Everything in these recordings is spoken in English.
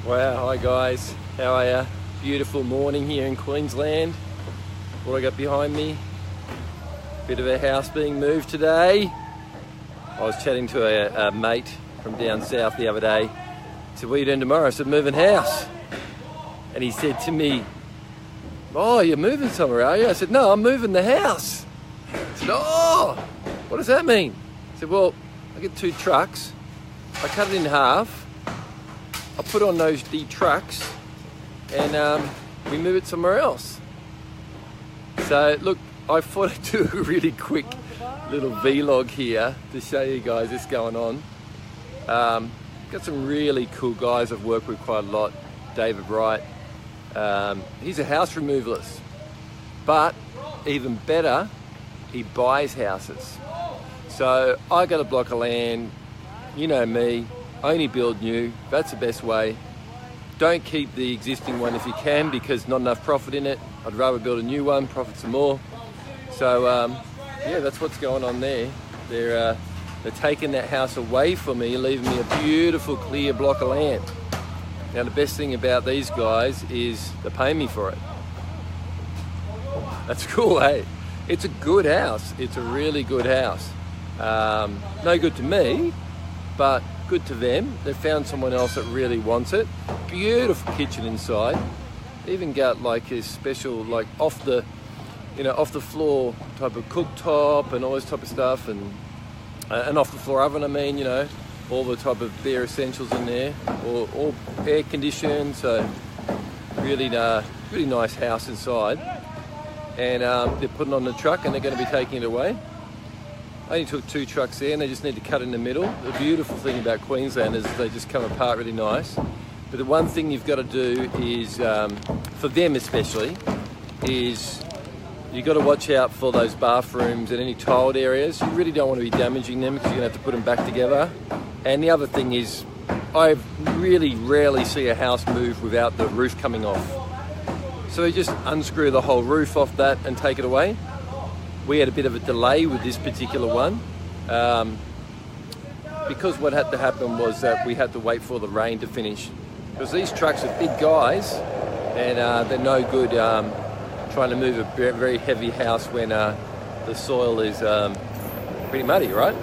Wow, hi guys, how are ya? Beautiful morning here in Queensland. What I got behind me, bit of a house being moved today. I was chatting to a mate from down south the other day. He said, what are you doing tomorrow? I said, moving house. And he said to me, oh, you're moving somewhere, are you? I said, no, I'm moving the house. I said, oh, what does that mean? I said, well, I get 2 trucks, I cut it in half, I put on the trucks and we move it somewhere else. So look, I thought I'd do a really quick little vlog here to show you guys what's going on. Got some really cool guys I've worked with quite a lot. David Wright, he's a house removalist, but even better, he buys houses. So I got a block of land, you know me, only build new, that's the best way. Don't keep the existing one if you can, because not enough profit in it. I'd rather build a new one, profit some more. So yeah, that's what's going on there. They're taking that house away from me, leaving me a beautiful clear block of land. Now the best thing about these guys is they're paying me for it. That's cool, hey? It's a good house, it's a really good house. No good to me, but good to them. They've found someone else that really wants it. Beautiful kitchen inside. Even got like a special, like off the floor type of cooktop and all this type of stuff, and an off the floor oven. I mean, you know, all the type of bare essentials in there, all air conditioned. So really nice house inside. And they're putting on the truck and they're going to be taking it away. I only took 2 trucks there and they just need to cut in the middle. The beautiful thing about Queensland is they just come apart really nice. But the one thing you've got to do is, for them especially, is you've got to watch out for those bathrooms and any tiled areas. You really don't want to be damaging them because you're going to have to put them back together. And the other thing is, I really rarely see a house move without the roof coming off. So you just unscrew the whole roof off that and take it away. We had a bit of a delay with this particular one because what had to happen was that we had to wait for the rain to finish, because these trucks are big guys and they're no good trying to move a very heavy house when the soil is pretty muddy, right?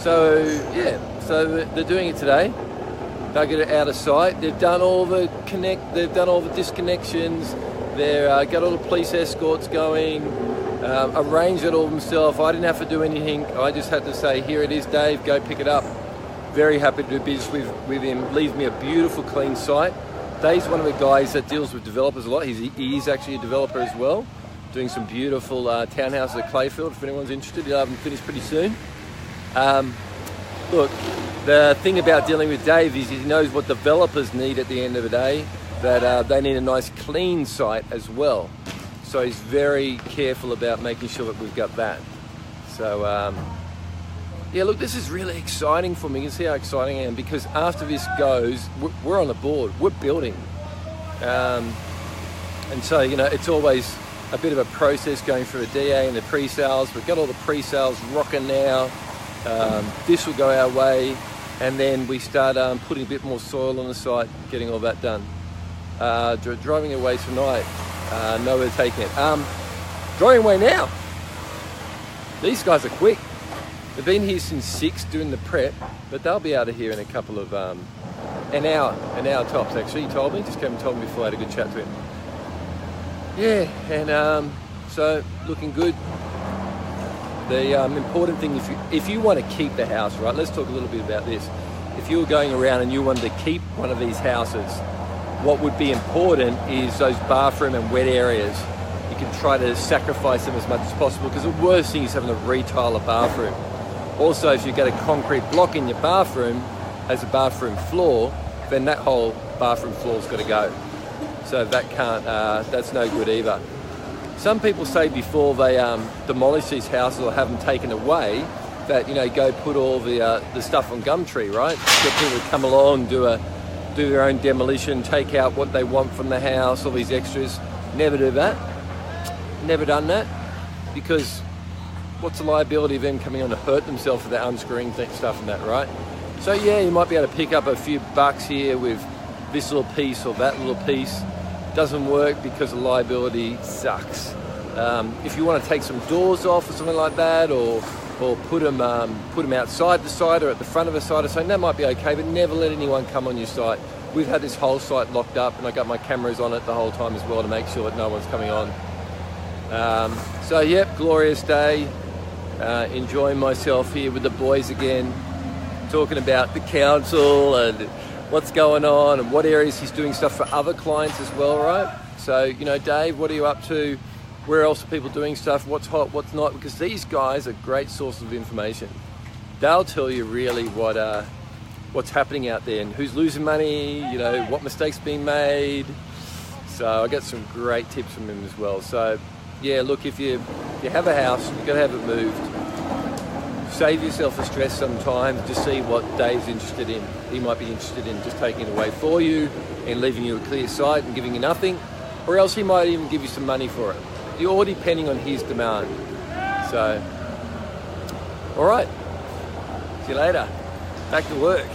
So yeah, so they're doing it today. They'll get it out of sight. They've done all the disconnections. They've got all the police escorts going. Arranged it all themselves. I didn't have to do anything. I just had to say, here it is, Dave, go pick it up. Very happy to do business with him. Leaves me a beautiful, clean site. Dave's one of the guys that deals with developers a lot. He's actually a developer as well, doing some beautiful townhouses at Clayfield. If anyone's interested, he'll have them finished pretty soon. Look, the thing about dealing with Dave is he knows what developers need at the end of the day, that they need a nice, clean site as well. So he's very careful about making sure that we've got that. So yeah, look, this is really exciting for me. You can see how exciting I am, because after this goes, we're on the board, we're building. And so, you know, it's always a bit of a process going through a DA and the pre-sales. We've got all the pre-sales rocking now. This will go our way, and then we start putting a bit more soil on the site, getting all that done. Driving away tonight. No, we're taking it. Driving away now. These guys are quick. They've been here since 6 doing the prep, but they'll be out of here in a couple of, an hour tops actually, he told me. Just came and told me before I had a good chat to him. Yeah, and so looking good. The important thing, if you want to keep the house, right, let's talk a little bit about this. If you were going around and you wanted to keep one of these houses, what would be important is those bathroom and wet areas. You can try to sacrifice them as much as possible, because the worst thing is having to retile a bathroom. Also, if you get a concrete block in your bathroom as a bathroom floor, then that whole bathroom floor's got to go. So that can't, that's no good either. Some people say before they demolish these houses or have them taken away, that, you know, go put all the stuff on Gumtree, right? Get people to come along, do their own demolition, take out what they want from the house, all these extras. Never do that. Never done that, because what's the liability of them coming on to hurt themselves for that unscrewing stuff and that, right? So yeah, you might be able to pick up a few bucks here with this little piece or that little piece. Doesn't work because the liability sucks. If you want to take some doors off or something like that, or put them outside the site or at the front of a site or something, that might be okay, but never let anyone come on your site. We've had this whole site locked up, and I got my cameras on it the whole time as well to make sure that no one's coming on. So yep, glorious day. Enjoying myself here with the boys again, talking about the council and what's going on and what areas he's doing stuff for other clients as well, right? So, you know, Dave, what are you up to? Where else are people doing stuff? What's hot, what's not? Because these guys are great sources of information. They'll tell you really what's happening out there and who's losing money, you know, what mistakes being made. So I got some great tips from him as well. So yeah, look, if you have a house, you've got to have it moved. Save yourself the stress sometimes to see what Dave's interested in. He might be interested in just taking it away for you and leaving you a clear site and giving you nothing, or else he might even give you some money for it. You're all depending on his demand. So, all right, see you later. Back to work.